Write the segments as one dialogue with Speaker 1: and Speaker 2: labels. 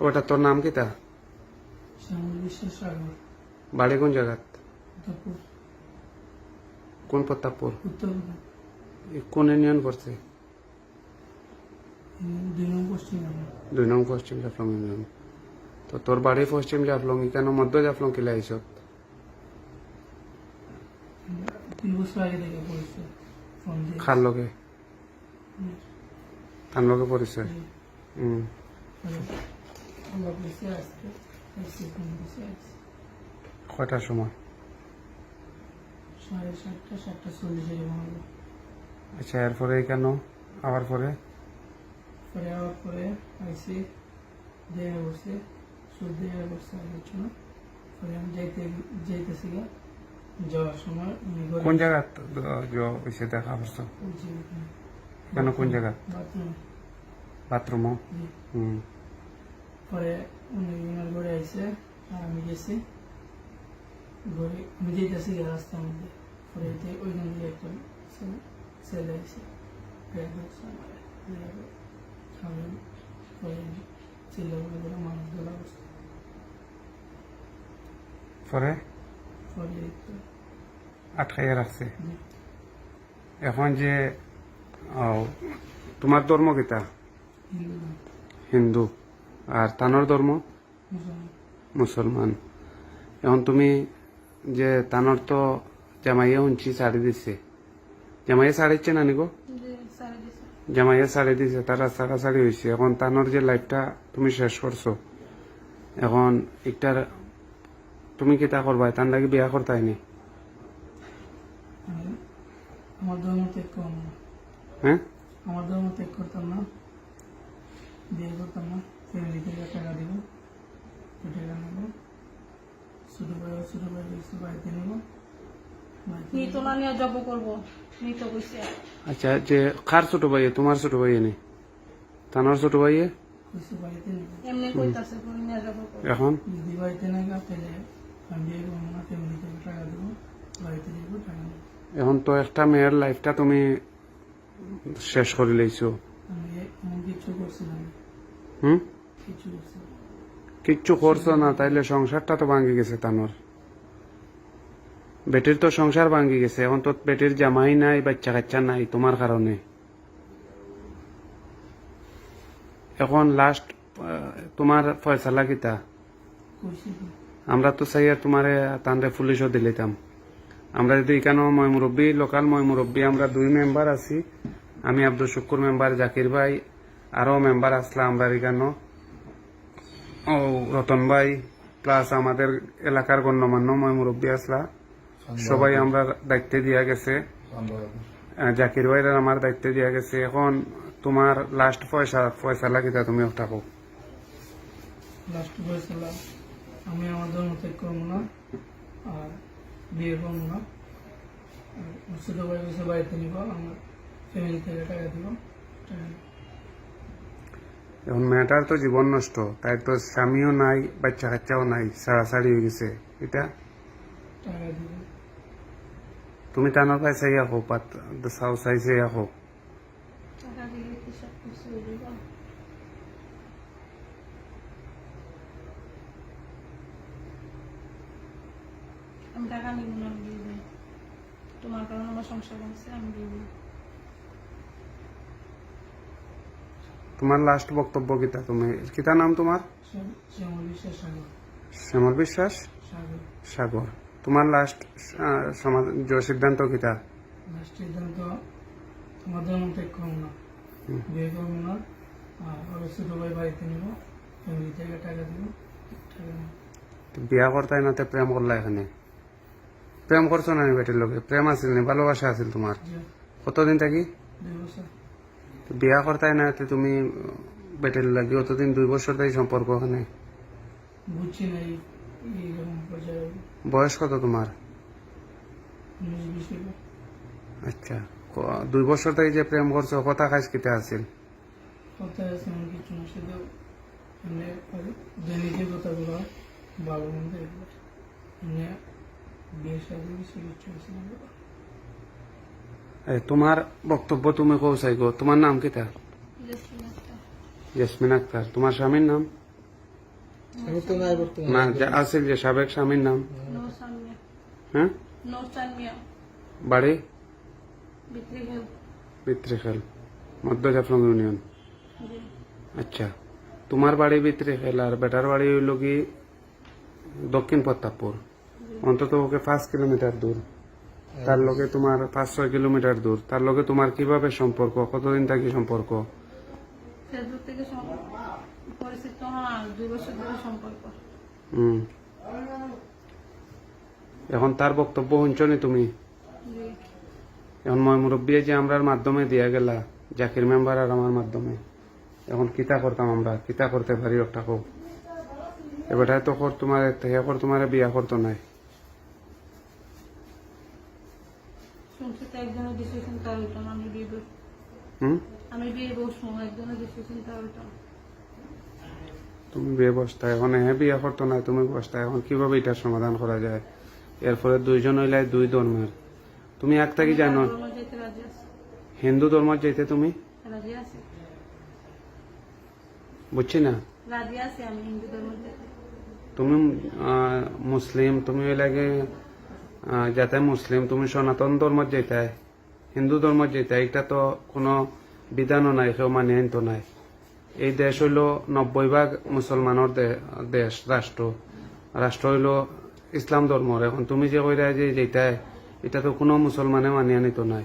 Speaker 1: ওটা তোর নাম কি তা?
Speaker 2: শ্যামল বিশ্বাস সাগর,
Speaker 1: বাড়ি কোন জায়গাত?
Speaker 2: উত্তরপুর,
Speaker 1: কোন প্রতাপপুর?
Speaker 2: উত্তরপুর,
Speaker 1: কোন ইউনিয়ন পড়ছে?
Speaker 2: 2 নং পশ্চিম গ্রাম।
Speaker 1: 2 নং পশ্চিম জাফলং ইউনিয়ন। তো তোর বাড়ি পশ্চিম জাফলং, কেন মধ্য জাফলং কিলা আইসত?
Speaker 2: 2 বছর আগে থেকে পরিচয় ফোন দিয়ে।
Speaker 1: খার লগে তার লগে পরিচয়।
Speaker 2: আল্লাহ বলছে আজকে আইসি ফোন দিয়েছে আইসি।
Speaker 1: কয়টার সময়?
Speaker 2: 7:30, 7:40 এরকম হলো।
Speaker 1: আচ্ছা, এরপরে কেন আবার পরে?
Speaker 2: পরে আবার পরে আইসি দেখা করছে, সুদ দেখা করছে আগের জন্য। পরে আমি যাইতেছি গা, যাওয়ার সময় উনি ঘরে
Speaker 1: কোন জায়গা হয়েছে দেখা করছো?
Speaker 2: বলছি ওখানে
Speaker 1: কেন কোন জায়গা?
Speaker 2: বাথরুমে।
Speaker 1: বাথরুমও?
Speaker 2: পরে উনি ওনার ঘরে আইসে আর আমি গেছি ঘরে, আমি যেতেছি গা রাস্তার মধ্যে। পরে ওইখান থেকে একটা ছেলে আইসে খাবেন, পরে চিল্লা করে মানুষ ধরা বসে।
Speaker 1: পরে
Speaker 2: পরে
Speaker 1: আটকাইয়া রাখছে। এখন যে তোমার ধর্ম কিতা?
Speaker 2: হিন্দু
Speaker 1: হিন্দু। আর তানোর ধর্ম?
Speaker 2: মুসলমান।
Speaker 1: মুসলমান। এখন তুমি যে তানোর তো জামাইয়া শুনছি শাড়ি দিছে, জামাইয়া শাড়িচ্ছে না নিগো? জামাইয়া শাড়ি দিছে, তারা ছাড়াছাড়ি হয়েছে। এখন তানোর যে লাইফটা তুমি শেষ করছো, এখন একটার তুমি কিতা করবা? তার নাকি বিয়া করতাইনি?
Speaker 2: আমার ধর্ম ত্যাগ করবো না।
Speaker 1: হ্যাঁ,
Speaker 2: আমার ধর্ম ত্যাগ করতাম না, বিয়ে করতাম না। ফ্যামিলি থেকে টাকা দিব, ওই টাকা নেবো। ছোট ভাই কিছু বাড়িতে নেবো,
Speaker 3: নিতো না নিয়ে জব করবো, নিতো কইছে।
Speaker 1: আচ্ছা, যে কার ছোট ভাইয়ে? তোমার ছোট ভাইয়ে নেই? তানোর ছোট ভাইয়ে
Speaker 2: কিছু বাড়িতে নেবো।
Speaker 3: এমনি কইতাছে কোন নিয়ে জব করবো।
Speaker 1: এখন
Speaker 2: যদি বাড়িতে না গা তাহলে আমি বিয়ে করবো না, ফ্যামিলি থেকে টাকা দেবো, বাড়িতে যাবো, টাকা নেবো।
Speaker 1: এখন তো একটা মেয়ের লাইফটা তুমি শেষ করে লইছো।
Speaker 2: আমি এমন কিছু করছিলাম না,
Speaker 1: হুম,
Speaker 2: কিছু করছিলাম।
Speaker 1: কিচ্ছু করছো না, তাইলে সংসারটা তো ভাঙ্গি গেছে তানোর। বেটির তো সংসার ভাঙ্গি গেছে। এখন তো বেটির জামাই নাই, বাচ্চা কাচ্চা নাই তোমার কারণে। এখন লাস্ট তোমার ফয়সালা কিতা?
Speaker 2: কইছি কি
Speaker 1: আমরা তো চাইয়া তোমারে তানরে পুলিশও দিলিতাম। আমরা যদি এখানে ময় মুরব্বী, লোকাল ময় মুরব্বী, আমরা 2 মেম্বার আছি। আমি আব্দুল শুকুর মেম্বার, জাকির ভাই আরো মেম্বার আসলা আমরা এখানে, ও রতন ভাই প্লাস আমাদের এলাকার গণ্যমান্য ময় মুরব্বী আসলা, সবাই আমরা দায়িত্বে দিয়া গেছে। জাকির ভাইরা আমার দায়িত্বে দিয়া গেছে। এখন তোমার লাস্ট ফয়সালা কিতা তুমি থাকো?
Speaker 2: লাস্ট ফয়সালা, আমি আমার ধর্ম ত্যাগ করবো না আর বিয়ে করবো না। আর ছোট ভাই কিছু বাড়িতে নিব, আমার ফ্যামিলি থেকে টাকা দিব, টাকা নেবো।
Speaker 1: এখন মেয়েটার তো জীবন নষ্ট, তাই তো স্বামীও নাই, বাচ্চা কাচ্চাও নাই, ছাড়াছাড়ি হয়ে গেছে। এটা
Speaker 2: টাকা দিব।
Speaker 1: তুমি টানার পাই চাই আহো, চাও চাই চাই আহো।
Speaker 3: টাকা দিলে কি সব কিছু হয়ে যাবে? আমি টাকা নিব না, আমি দিব। তোমার কারণে আমার সংসার ভাঙছে, আমি দিব।
Speaker 1: তোমার লাস্ট বক্তব্য কিতা? তুমি কিতা নাম তোমার?
Speaker 2: শ্যামল বিশ্বাস সাগর।
Speaker 1: শ্যামল বিশ্বাস
Speaker 2: সাগর।
Speaker 1: সাগর। তোমার লাস্ট সিদ্ধান্ত কিতা?
Speaker 2: লাস্ট সিদ্ধান্ত, আমার ধর্ম ত্যাগ করবো না, বিয়ে করবো না, আর ছোট ভাই বাড়িতে নিব, ফ্যামিলি থেকে টাকা দিব, টাকা নেবো।
Speaker 1: বিয়া করতাই না, প্রেম করলা? এখানে প্রেম করছো না বেটির লোকে? প্রেম আছিল না, ভালোবাসা আছিল তোমার? কতদিন থাকি?
Speaker 2: 2 বছর।
Speaker 1: বিয়া করতাই না, তুমি বেটির লাগে অতদিন 2 বছর তাই সম্পর্ক? ওখানে
Speaker 2: বুঝছি না এইরকম পর্যায়ে।
Speaker 1: বয়স কত তোমার?
Speaker 2: 19-20 হবে।
Speaker 1: আচ্ছা, 2 বছর তাই যে প্রেম করছো, কথা খাইস কিতা আছিল?
Speaker 2: কথা আছে এমন কিছু না, শুধু এমনি দৈনিক কথাগুলো ভালো মন্দ এগুলো, এমনি বিয়ের সাথে কিছু কিছু আছে না।
Speaker 1: তোমার বক্তব্য তুমি কৌসাই গো। তোমার নাম কিতা?
Speaker 3: জেসমিন আক্তার।
Speaker 1: জেসমিন আক্তার। তোমার স্বামীর নাম?
Speaker 4: আমি তো নাই বর্তমানে
Speaker 1: না যে আছে যে সাবেক স্বামীর নাম?
Speaker 3: নৌসান মিয়া।
Speaker 1: হ্যাঁ,
Speaker 3: নৌসান মিয়া।
Speaker 1: বাড়ি
Speaker 3: বিক্রি খেল।
Speaker 1: বিত্রিখাল, মধ্য জাফলং ইউনিয়ন।
Speaker 3: জি।
Speaker 1: আচ্ছা, তোমার বাড়ি বিত্রিখাল আর বেটার বাড়ি হইল কি দক্ষিণ প্রতাপপুর, অন্তত ওকে 5 কিলোমিটার দূর। তার লগে তোমার 5-6 কিলোমিটার দূর। তার লগে তোমার কিভাবে সম্পর্ক, কতদিন থাকি সম্পর্ক?
Speaker 3: ফেসবুক থেকে পরিচিত হওয়া 2 বছর ধরে সম্পর্ক।
Speaker 1: হুম। এখন তার বক্তব্য শুনছনি তুমি?
Speaker 3: জি।
Speaker 1: এখন মই মুরব্বী যে আমরার মাধ্যমে দিয়া গেলা, জাকির মেম্বার আর আমার মাধ্যমে, এখন কিতা করতাম আমরা, কিতা করতে পারি একটা হোক। এবারে তো তোমার বিয়া করতো নাই।
Speaker 3: শুনছি তো একজনের ডিসিশন তার হইতো না, আমি বিয়ে বসবো।
Speaker 1: হুম,
Speaker 3: আমি বিয়ে বসবো, একজনের ডিসিশন তার হইতো না।
Speaker 1: তুমি বিয়ে বসতা, এখন হ্যাঁ বিয়া করতো না, তুমি বসতা। এখন কিভাবে এটার সমাধান করা যায়? এরপরে দুইজন হইলাই দুই ধর্মের। তুমি একটা কি জানো,
Speaker 3: ধর্ম যেতে রাজি আছে।
Speaker 1: হিন্দু ধর্ম যেতে তুমি?
Speaker 3: রাজি আছে।
Speaker 1: বুঝছি না।
Speaker 3: রাজি আছে আমি হিন্দু ধর্ম যেতে।
Speaker 1: তুমি মুসলিম, তুমি ওই লাগে যাতে মুসলিম, তুমি সনাতন ধর্ম যেতে, হিন্দু ধর্ম যেতে, এটা তো কোনো বিধানও নাই, কেউ মানে তো নাই। এই দেশ হইল 90% মুসলমানের দেশ, রাষ্ট্র হইল ইসলাম ধর্মর। এখন তুমি যে কইরা যে যেটা, এটা তো কোনো মুসলমানে মানিয়ে নিত নাই।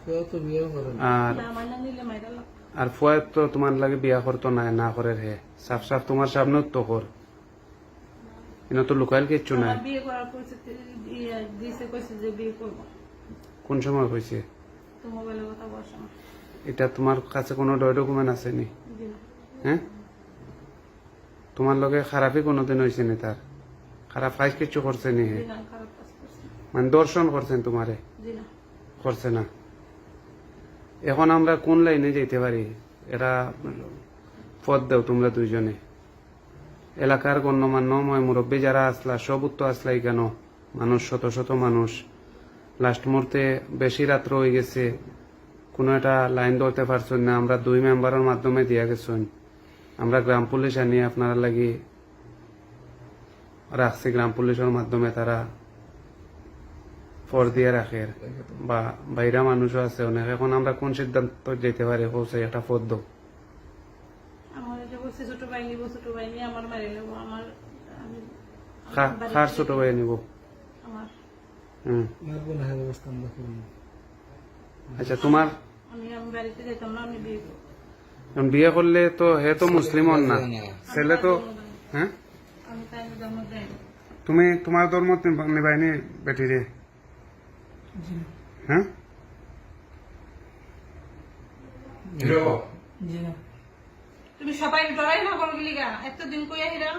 Speaker 4: কেউ তো বিয়েও করে না।
Speaker 1: আর
Speaker 3: না মাইনা নিলে মাইরা লাগ।
Speaker 1: আর ফুয়াত তো তোমার লাগে বিয়া করতো নাই, না করে হে সাফ সাফ তোমার সামনে তো কর, এটা তো লুকাইল কিচ্ছু নাই।
Speaker 3: আমার বিয়ে করার পরিস্থিতি দিয়েছে, কইছে যে বিয়ে করবো।
Speaker 1: কোন সময় হয়েছে
Speaker 3: তো মোবাইলে কথা বসে না।
Speaker 1: এটা? তোমার কাছে কোনো ডকুমেন্ট আছে নি?
Speaker 3: জি না।
Speaker 1: হ্যাঁ, তোমার লগে খারাপই কোনোদিন হয়েছে নি? তার খারাপ কাজ কিছু করছে নি?
Speaker 3: জি না, খারাপ কাজ করছে।
Speaker 1: মানে দর্শন করছেন তোমারে?
Speaker 3: জি না।
Speaker 1: করছে না। এখন আমরা কোন লাইনে যেতে পারি? এরা পথ দেও তোমরা দুইজনে। এলাকার গণ্যমান্য মুরব্বী যারা আসলা, সব উত্তর আসলাই কেন? মানুষ, শত শত মানুষ। লাস্ট মুহূর্তে বেশি রাত্র হয়ে গেছে, কোনো একটা লাইন ধরতে পারছেন না। আমরা 2 মেম্বারের মাধ্যমে দিয়া গেছেন। আমরা গ্রাম পুলিশ আনিয়ে আপনারা লাগি রাখছি। গ্রাম পুলিশের মাধ্যমে তারা ফর দিয়ে রাখে, বা বাইরা মানুষও আছে অনেক। এখন আমরা কোন সিদ্ধান্ত যেতে পারি? পৌঁছে একটা পথ দাও।
Speaker 3: আমার যে বলছে ছোট ভাই নিবো, ছোট ভাই নিয়ে আমার মারি নেবো। আমার আমি
Speaker 1: কার ছোট ভাই নিব?
Speaker 3: আমার
Speaker 1: হুম,
Speaker 4: মারবো না, হ্যাঁ ব্যবস্থা আমরা করবো।
Speaker 1: আচ্ছা। তোমার
Speaker 3: আমি বাড়িতে যেতাম না, আমি বিয়ে করবো।
Speaker 1: এখন বিয়ে করলে তো হে তো মুসলিম হন না, ছেলে তো। হ্যাঁ,
Speaker 3: আমি তাই জন্ম দেয়।
Speaker 1: তুমি তোমার ধর্ম নিবাইনি বেটি রে?
Speaker 2: জি না।
Speaker 1: হ্যাঁ,
Speaker 2: জি না।
Speaker 3: তুমি সবাই ডরাই না করবি লিগা এতদিন কইয়া হিরাম।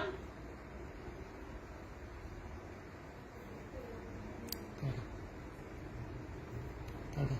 Speaker 4: টাটা।